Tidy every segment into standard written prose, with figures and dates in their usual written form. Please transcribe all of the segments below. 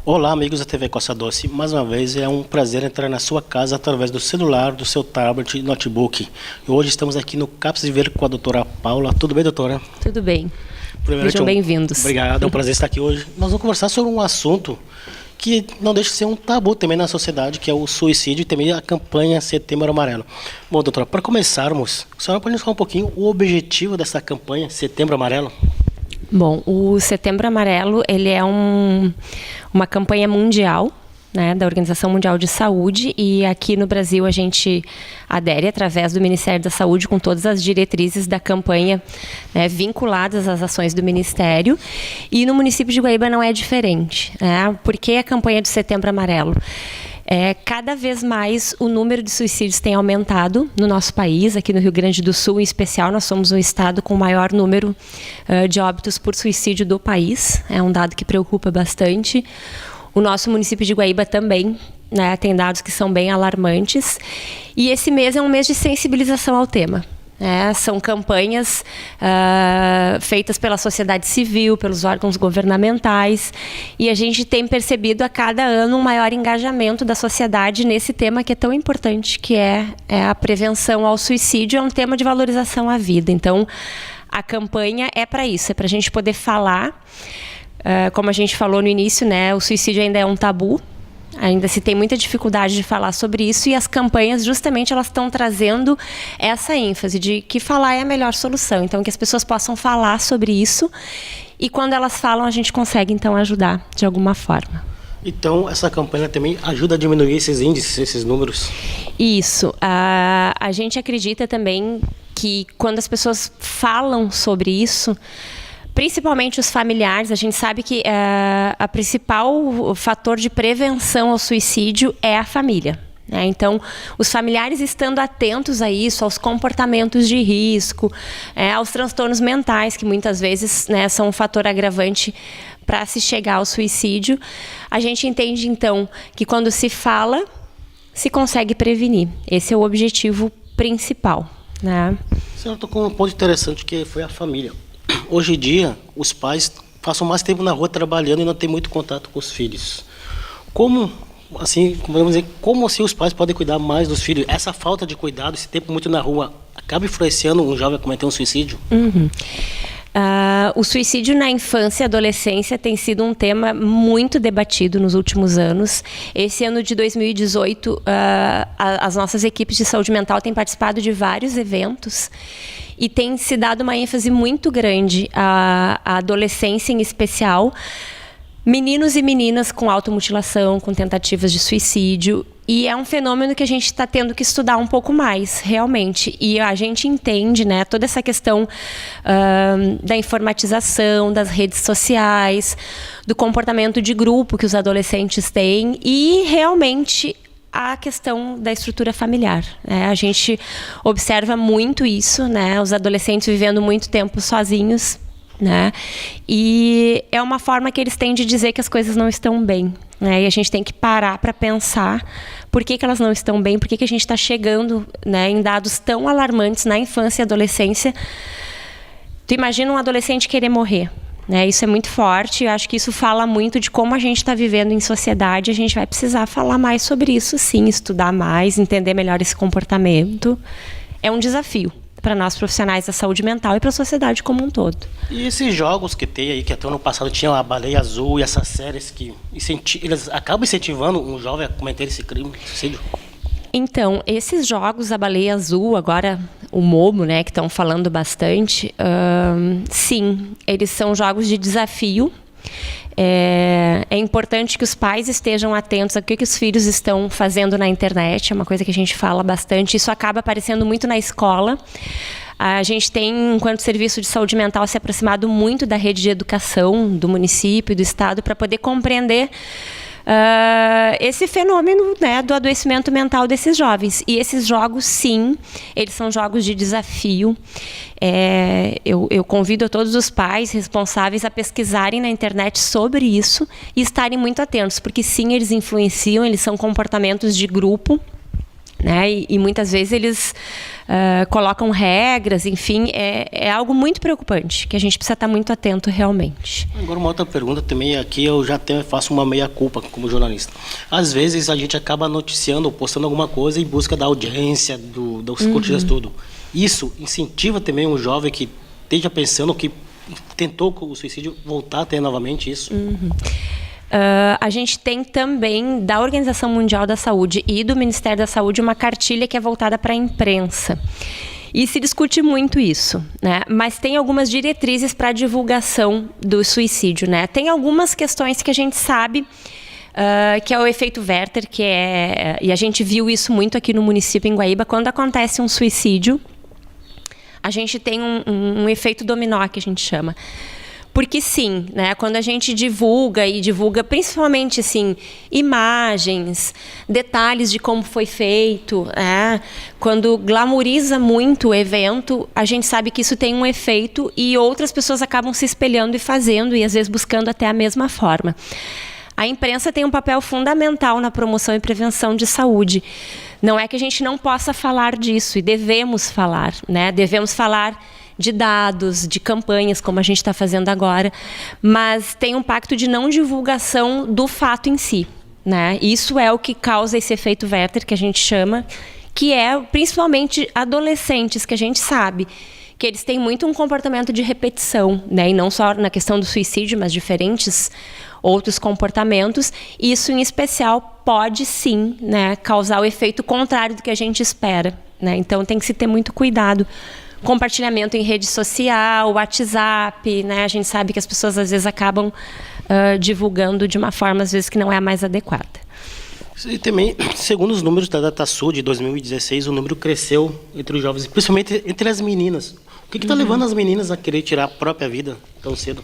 Olá, amigos da TV Costa Doce. Mais uma vez é um prazer entrar na sua casa através do celular, do seu tablet e notebook. E hoje estamos aqui no CAPS Viver com a doutora Paula. Tudo bem, doutora? Tudo bem. Sejam bem-vindos. Obrigado, é um prazer estar aqui hoje. Nós vamos conversar sobre um assunto que não deixa de ser um tabu também na sociedade, que é o suicídio e também a campanha Setembro Amarelo. Bom, doutora, para começarmos, a senhora pode nos falar um pouquinho o objetivo dessa campanha Setembro Amarelo? Bom, o Setembro Amarelo, ele é uma campanha mundial, né, da Organização Mundial de Saúde, e aqui no Brasil a gente adere através do Ministério da Saúde com todas as diretrizes da campanha, né, vinculadas às ações do Ministério, e no município de Guaíba não é diferente, né? Por que a campanha do Setembro Amarelo? Cada vez mais o número de suicídios tem aumentado no nosso país. Aqui no Rio Grande do Sul, em especial, nós somos o estado com o maior número de óbitos por suicídio do país. É um dado que preocupa bastante. O nosso município de Guaíba também, né, tem dados que são bem alarmantes. E esse mês é um mês de sensibilização ao tema. São campanhas feitas pela sociedade civil, pelos órgãos governamentais, e a gente tem percebido a cada ano um maior engajamento da sociedade nesse tema que é tão importante, que é a prevenção ao suicídio. É um tema de valorização à vida. Então, a campanha é para isso, é para a gente poder falar. Como a gente falou no início, né, o suicídio ainda é um tabu. Ainda se tem muita dificuldade de falar sobre isso, e as campanhas justamente elas estão trazendo essa ênfase de que falar é a melhor solução. Então, que as pessoas possam falar sobre isso, e quando elas falam a gente consegue então ajudar de alguma forma. Então, essa campanha também ajuda a diminuir esses índices, esses números? Isso. A gente acredita também que quando as pessoas falam sobre isso, principalmente os familiares, a gente sabe que a principal fator de prevenção ao suicídio é a família, né? Então, os familiares estando atentos a isso, aos comportamentos de risco, aos transtornos mentais, que muitas vezes, né, são um fator agravante para se chegar ao suicídio, a gente entende, então, que quando se fala, se consegue prevenir. Esse é o objetivo principal, né? A senhora tocou um ponto interessante, que foi a família. Hoje em dia, os pais passam mais tempo na rua trabalhando e não têm muito contato com os filhos. Como assim os pais podem cuidar mais dos filhos? Essa falta de cuidado, esse tempo muito na rua, acaba influenciando um jovem a cometer um suicídio? Uhum. O suicídio na infância e adolescência tem sido um tema muito debatido nos últimos anos. Esse ano de 2018, as nossas equipes de saúde mental têm participado de vários eventos e tem se dado uma ênfase muito grande à adolescência em especial, meninos e meninas com automutilação, com tentativas de suicídio. E é um fenômeno que a gente está tendo que estudar um pouco mais, realmente. E a gente entende, né, toda essa questão da informatização, das redes sociais, do comportamento de grupo que os adolescentes têm e realmente a questão da estrutura familiar, né? A gente observa muito isso, né? Os adolescentes vivendo muito tempo sozinhos, né? E é uma forma que eles têm de dizer que as coisas não estão bem, né? E a gente tem que parar para pensar por que elas não estão bem, por que a gente está chegando, né, em dados tão alarmantes na infância e adolescência. Tu imagina um adolescente querer morrer, né? Isso é muito forte. Eu acho que isso fala muito de como a gente está vivendo em sociedade. A gente vai precisar falar mais sobre isso, sim, estudar mais, entender melhor esse comportamento. É um desafio para nós profissionais da saúde mental e para a sociedade como um todo. E esses jogos que tem aí, que até ano passado tinha a Baleia Azul e essas séries que eles acabam incentivando um jovem a cometer esse crime, suicídio? Então, esses jogos, a Baleia Azul, agora o Momo, né, que estão falando bastante, sim, eles são jogos de desafio. É importante que os pais estejam atentos a que os filhos estão fazendo na internet, é uma coisa que a gente fala bastante, isso acaba aparecendo muito na escola. A gente tem, enquanto serviço de saúde mental, se aproximado muito da rede de educação do município e do estado para poder compreender esse fenômeno, né, do adoecimento mental desses jovens. E esses jogos, sim, eles são jogos de desafio. Eu convido a todos os pais responsáveis a pesquisarem na internet sobre isso e estarem muito atentos, porque sim, eles influenciam, eles são comportamentos de grupo. né? E muitas vezes eles colocam regras, enfim, é algo muito preocupante, que a gente precisa estar muito atento realmente. Agora uma outra pergunta também, aqui eu já faço uma meia-culpa como jornalista. Às vezes a gente acaba noticiando ou postando alguma coisa em busca da audiência, dos curtidas, tudo. Isso incentiva também um jovem que esteja pensando, que tentou com o suicídio, voltar a ter novamente isso? A gente tem também, da Organização Mundial da Saúde e do Ministério da Saúde, uma cartilha que é voltada para a imprensa. E se discute muito isso, né? Mas tem algumas diretrizes para a divulgação do suicídio, né? Tem algumas questões que a gente sabe que é o efeito Werther, e a gente viu isso muito aqui no município, em Guaíba. Quando acontece um suicídio, a gente tem um efeito dominó, que a gente chama. Porque sim, né, quando a gente divulga principalmente assim, imagens, detalhes de como foi feito, quando glamoriza muito o evento, a gente sabe que isso tem um efeito e outras pessoas acabam se espelhando e fazendo, e às vezes buscando até a mesma forma. A imprensa tem um papel fundamental na promoção e prevenção de saúde. Não é que a gente não possa falar disso, e devemos falar, né? Devemos falar de dados, de campanhas, como a gente está fazendo agora, mas tem um pacto de não divulgação do fato em si, né? Isso é o que causa esse efeito Werther, que a gente chama, que é principalmente adolescentes, que a gente sabe que eles têm muito um comportamento de repetição, né? E não só na questão do suicídio, mas diferentes outros comportamentos. Isso, em especial, pode sim, né, causar o efeito contrário do que a gente espera, né? Então tem que se ter muito cuidado. Compartilhamento em rede social, WhatsApp, né? A gente sabe que as pessoas às vezes acabam divulgando de uma forma às vezes que não é a mais adequada. E também, segundo os números da DataSul de 2016, o número cresceu entre os jovens, principalmente entre as meninas. O que está levando as meninas a querer tirar a própria vida tão cedo?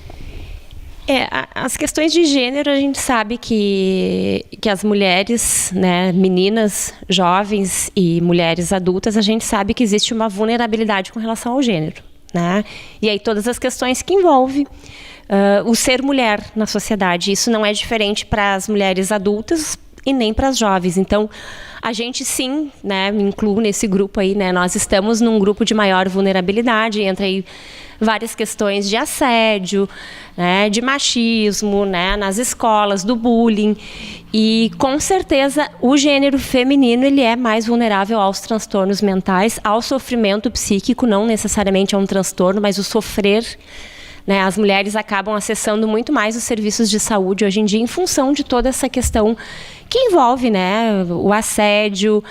As questões de gênero, a gente sabe que as mulheres, né, meninas, jovens e mulheres adultas, a gente sabe que existe uma vulnerabilidade com relação ao gênero, né? E aí todas as questões que envolvem o ser mulher na sociedade. Isso não é diferente para as mulheres adultas e nem para as jovens. Então, a gente sim, né, me incluo nesse grupo aí, né? Nós estamos num grupo de maior vulnerabilidade, entra aí várias questões de assédio, né, de machismo, né, nas escolas, do bullying. E, com certeza, o gênero feminino ele é mais vulnerável aos transtornos mentais, ao sofrimento psíquico, não necessariamente a um transtorno, mas o sofrer, né? As mulheres acabam acessando muito mais os serviços de saúde hoje em dia em função de toda essa questão que envolve, né, o assédio,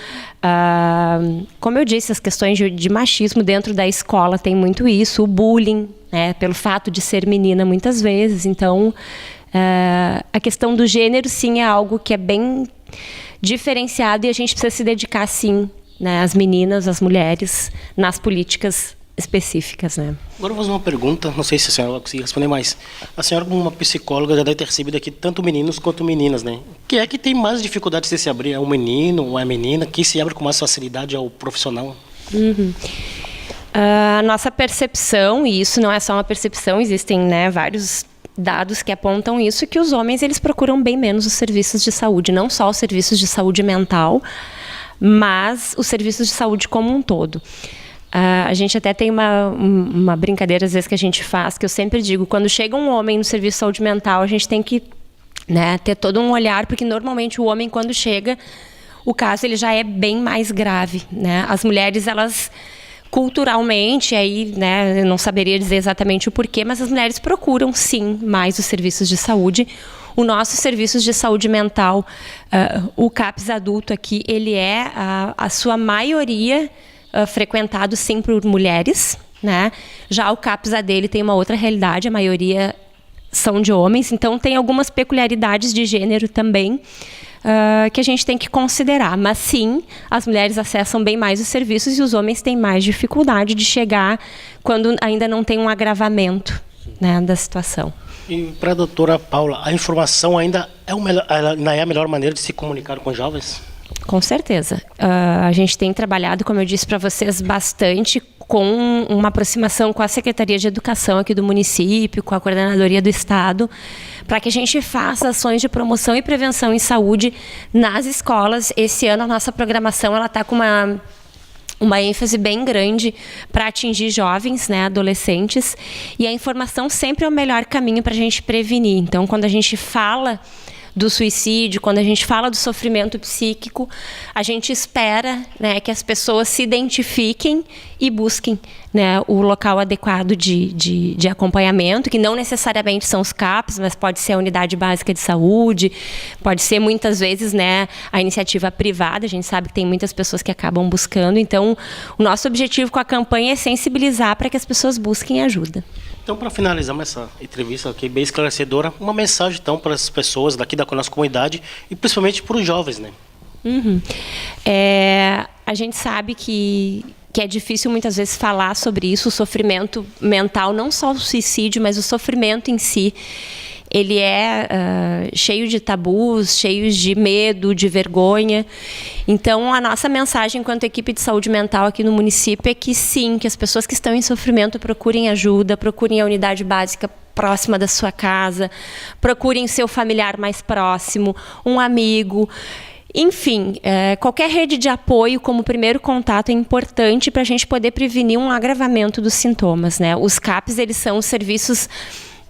como eu disse, as questões de machismo dentro da escola tem muito isso, o bullying, né, pelo fato de ser menina muitas vezes. Então, a questão do gênero, sim, é algo que é bem diferenciado e a gente precisa se dedicar, sim, né, às meninas, às mulheres, nas políticas específicas, né? Agora eu vou fazer uma pergunta, não sei se a senhora vai conseguir responder, mas a senhora, como uma psicóloga, já deve ter recebido aqui tanto meninos quanto meninas, né? Quem é que tem mais dificuldade de se abrir? É um menino ou é a menina? Quem se abre com mais facilidade é o profissional? A nossa percepção, e isso não é só uma percepção, existem, né, vários dados que apontam isso, que os homens eles procuram bem menos os serviços de saúde, não só os serviços de saúde mental, mas os serviços de saúde como um todo. A gente até tem uma brincadeira, às vezes, que a gente faz, que eu sempre digo, quando chega um homem no serviço de saúde mental, a gente tem que, né, ter todo um olhar, porque normalmente o homem, quando chega, o caso ele já é bem mais grave, né? As mulheres, elas, culturalmente, aí, né, eu não saberia dizer exatamente o porquê, mas as mulheres procuram, sim, mais os serviços de saúde. O nosso serviços de saúde mental, o CAPS adulto aqui, ele é, a sua maioria, frequentado sim por mulheres, né? Já o CAPS dele tem uma outra realidade, a maioria são de homens, então tem algumas peculiaridades de gênero também que a gente tem que considerar. Mas sim, as mulheres acessam bem mais os serviços e os homens têm mais dificuldade de chegar quando ainda não tem um agravamento, né, da situação. E para a doutora Paula, a informação ainda é a melhor maneira de se comunicar com os jovens? Com certeza. A gente tem trabalhado, como eu disse para vocês, bastante com uma aproximação com a Secretaria de Educação aqui do município, com a Coordenadoria do Estado, para que a gente faça ações de promoção e prevenção em saúde nas escolas. Esse ano a nossa programação está com uma ênfase bem grande para atingir jovens, né, adolescentes, e a informação sempre é o melhor caminho para a gente prevenir. Então, quando a gente fala do suicídio, quando a gente fala do sofrimento psíquico, a gente espera, né, que as pessoas se identifiquem e busquem, né, o local adequado de acompanhamento, que não necessariamente são os CAPs, mas pode ser a unidade básica de saúde, pode ser muitas vezes, né, a iniciativa privada. A gente sabe que tem muitas pessoas que acabam buscando. Então, o nosso objetivo com a campanha é sensibilizar para que as pessoas busquem ajuda. Então, para finalizarmos essa entrevista aqui bem esclarecedora, uma mensagem então para as pessoas daqui da nossa comunidade e principalmente para os jovens, né? A gente sabe que é difícil muitas vezes falar sobre isso, o sofrimento mental, não só o suicídio, mas o sofrimento em si. Ele é cheio de tabus, cheio de medo, de vergonha. Então, a nossa mensagem enquanto equipe de saúde mental aqui no município é que sim, que as pessoas que estão em sofrimento procurem ajuda, procurem a unidade básica próxima da sua casa, procurem seu familiar mais próximo, um amigo. Enfim, qualquer rede de apoio como primeiro contato é importante para a gente poder prevenir um agravamento dos sintomas, né? Os CAPs, eles são os serviços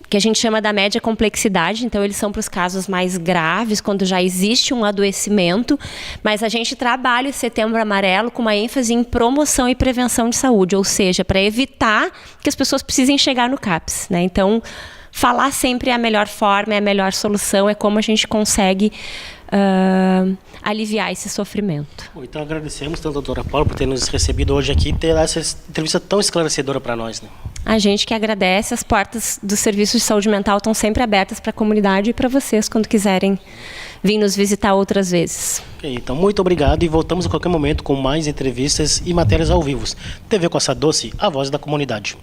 que a gente chama da média complexidade, então eles são para os casos mais graves, quando já existe um adoecimento, mas a gente trabalha o Setembro Amarelo com uma ênfase em promoção e prevenção de saúde, ou seja, para evitar que as pessoas precisem chegar no CAPS, né? Então, falar sempre é a melhor forma, é a melhor solução, é como a gente consegue aliviar esse sofrimento. Bom, então agradecemos tanto a doutora Paula por ter nos recebido hoje aqui e ter essa entrevista tão esclarecedora para nós, né? A gente que agradece. As portas do Serviço de Saúde Mental estão sempre abertas para a comunidade e para vocês quando quiserem vir nos visitar outras vezes. Okay, então, muito obrigado e voltamos a qualquer momento com mais entrevistas e matérias ao vivo. TV Costa Doce, a voz da comunidade.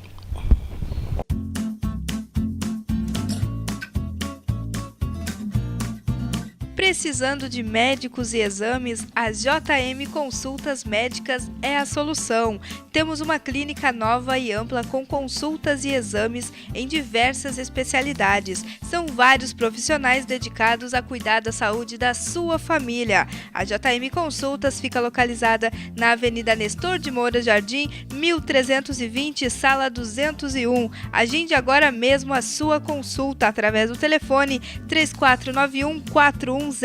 Precisando de médicos e exames, a JM Consultas Médicas é a solução. Temos uma clínica nova e ampla com consultas e exames em diversas especialidades. São vários profissionais dedicados a cuidar da saúde da sua família. A JM Consultas fica localizada na Avenida Nestor de Moura Jardim, 1320, sala 201. Agende agora mesmo a sua consulta através do telefone 3491-4108.